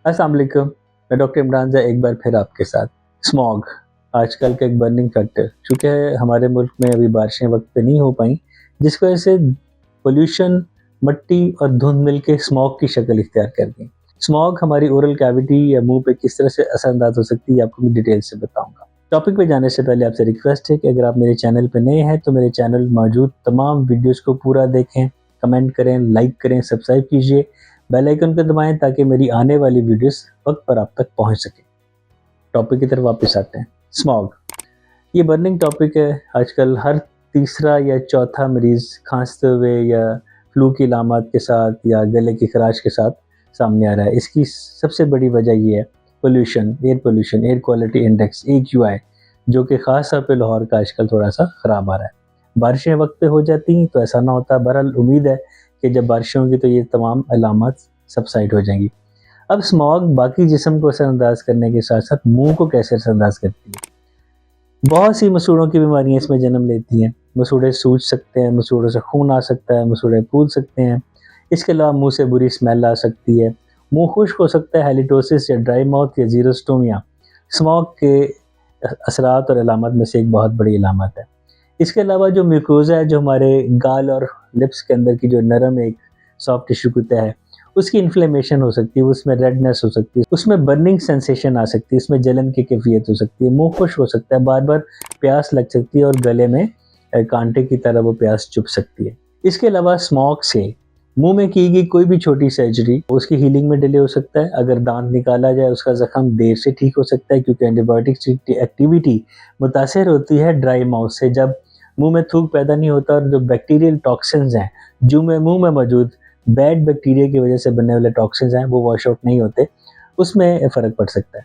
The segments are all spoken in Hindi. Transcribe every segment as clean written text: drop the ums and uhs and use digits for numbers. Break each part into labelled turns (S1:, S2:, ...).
S1: अस्सलाम वालेकुम। मैं डॉक्टर इमरान ज़ा एक बार फिर आपके साथ। स्मॉग आजकल का एक बर्निंग फैक्टर, चूँकि हमारे मुल्क में अभी बारिशें वक्त पे नहीं हो पाई, जिस वजह से पोल्यूशन, मट्टी और धुंध मिल के स्मॉग की शक्ल इख्तियार कर गई। स्मॉग हमारी ओरल कैविटी या मुंह पे किस तरह से असरअंदाज हो सकती है, आपको मैं डिटेल से बताऊंगा। टॉपिक पे जाने से पहले आपसे रिक्वेस्ट है कि अगर आप मेरे चैनल पे नए हैं तो मेरे चैनल मौजूद तमाम वीडियोस को पूरा देखें, कमेंट करें, लाइक करें, सब्सक्राइब कीजिए, बेल आइकन को दबाएं ताकि मेरी आने वाली वीडियोस वक्त पर आप तक पहुंच सके। टॉपिक की तरफ वापस आते हैं। स्मॉग ये बर्निंग टॉपिक है। आजकल हर तीसरा या चौथा मरीज खांसते हुए या फ्लू की अलामत के साथ या गले की खराश के साथ सामने आ रहा है। इसकी सबसे बड़ी वजह ये है pollution, air quality index AQI, जो कि ख़ास तौर पे लाहौर का आजकल थोड़ा सा ख़राब आ रहा है। बारिशें वक्त पे हो जाती हैं तो ऐसा ना होता। बहरहाल उम्मीद है कि जब बारिशें होंगी तो ये तमाम अलामत सबसाइड हो जाएंगी। अब स्मॉग बाकी जिस्म को असरअंदाज करने के साथ साथ मुंह को कैसे असरअंदाज करती है। बहुत सी मसूड़ों की बीमारियां इसमें जन्म लेती हैं। मसूड़े सूज सकते हैं, मसूड़ों से खून आ सकता है, मसूड़े फूल सकते हैं। इसके अलावा मुंह से बुरी स्मेल आ सकती है, मुंह खुश्क हो सकता है। हेलिटोसिस या ड्राई माउथ या जीरोस्टोमिया स्मॉग के असरात और अलामत में से एक बहुत बड़ी अलामत है। इसके अलावा जो म्यूकोजा है, जो हमारे गाल और लिप्स के अंदर की जो नरम एक सॉफ्ट टिश्यू की तह है, उसकी इन्फ्लेमेशन हो सकती है, उसमें रेडनेस हो सकती है, उसमें बर्निंग सेंसेशन आ सकती है, उसमें जलन की कैफियत हो सकती है, मुंह खुश हो सकता है, बार बार प्यास लग सकती है और गले में कांटे की तरह वो प्यास चुभ सकती है। इसके अलावा स्मॉग से मुंह में की गई कोई भी छोटी सर्जरी उसकी हीलिंग में डिले हो सकता है। अगर दांत निकाला जाए उसका जख्म देर से ठीक हो सकता है, क्योंकि एंटीबायोटिक्स की एक्टिविटी मुतासर होती है ड्राई माउथ से। जब मुंह में थूक पैदा नहीं होता और जो बैक्टीरियल टॉक्सिन्स हैं, जो मुंह में मौजूद बैड बैक्टीरिया की वजह से बनने वाले टॉक्सिन्स हैं, वो वॉश आउट नहीं होते, उसमें फ़र्क पड़ सकता है।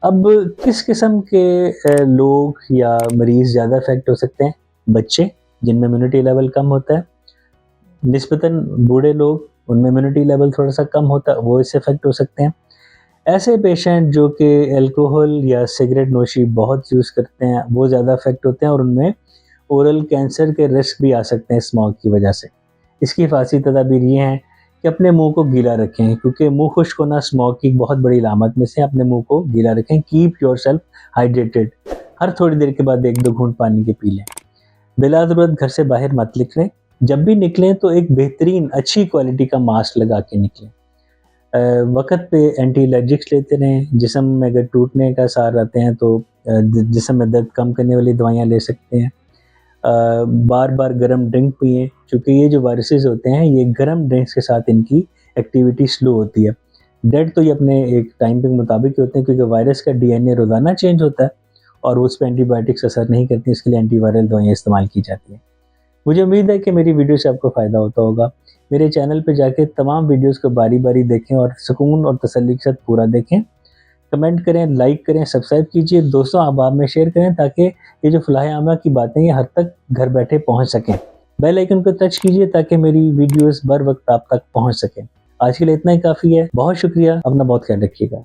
S1: अब किस किस्म के लोग या मरीज़ ज़्यादा इफेक्ट हो सकते हैं? बच्चे, जिनमें इम्यूनिटी लेवल कम होता है। निस्बतन बूढ़े लोग, उनमें इम्यूनिटी लेवल थोड़ा सा कम होता है, वो इससे इफेक्ट हो सकते हैं। ऐसे पेशेंट जो कि अल्कोहल या सिगरेट नोशी बहुत यूज़ करते हैं, वो ज़्यादा इफेक्ट होते हैं और उनमें ओरल कैंसर के रिस्क भी आ सकते हैं स्मॉग की वजह से। इसकी हिफाज़ती तदाबीर ये हैं कि अपने मुंह को गीला रखें, क्योंकि मुंह खुश्क होना स्मॉग की एक बहुत बड़ी अलामत में से। अपने मुंह को गीला रखें। Keep yourself hydrated. हर थोड़ी देर के बाद 1-2 घूंट पानी के पी लें। बिला ज़रूरत घर से बाहर मत निकलें। जब भी निकलें तो एक बेहतरीन अच्छी क्वालिटी का मास्क लगा के निकलें। वक़्त पे एंटी एलर्जिक्स लेते रहें। जिस्म में अगर टूटने का आसार रहते हैं तो जिस्म में दर्द कम करने वाली दवाइयाँ ले सकते हैं। बार बार गर्म ड्रिंक पिएं, क्योंकि ये जो वायरसेस होते हैं ये गर्म ड्रिंक्स के साथ इनकी एक्टिविटी स्लो होती है। डेड तो ये अपने एक टाइम के मुताबिक ही होते हैं, क्योंकि वायरस का DNA रोज़ाना चेंज होता है और उस पर एंटीबायोटिक्स असर नहीं करती, इसके लिए एंटीवायरल दवाइयाँ इस्तेमाल की जाती हैं। मुझे उम्मीद है कि मेरी वीडियो से आपको फ़ायदा होता होगा। मेरे चैनल पे जाके तमाम वीडियोस को बारी बारी देखें और सुकून और तसल्ली के साथ पूरा देखें। कमेंट करें, लाइक करें, सब्सक्राइब कीजिए, दोस्तों अहबाब में शेयर करें ताकि ये जो फलाह आमा की बातें ये हर तक घर बैठे पहुंच सकें। बेल आइकन को टच कीजिए ताकि मेरी वीडियोस बर वक्त आप तक पहुंच सकें। आज के लिए इतना ही काफ़ी है। बहुत शुक्रिया। अपना बहुत ख्याल रखिएगा।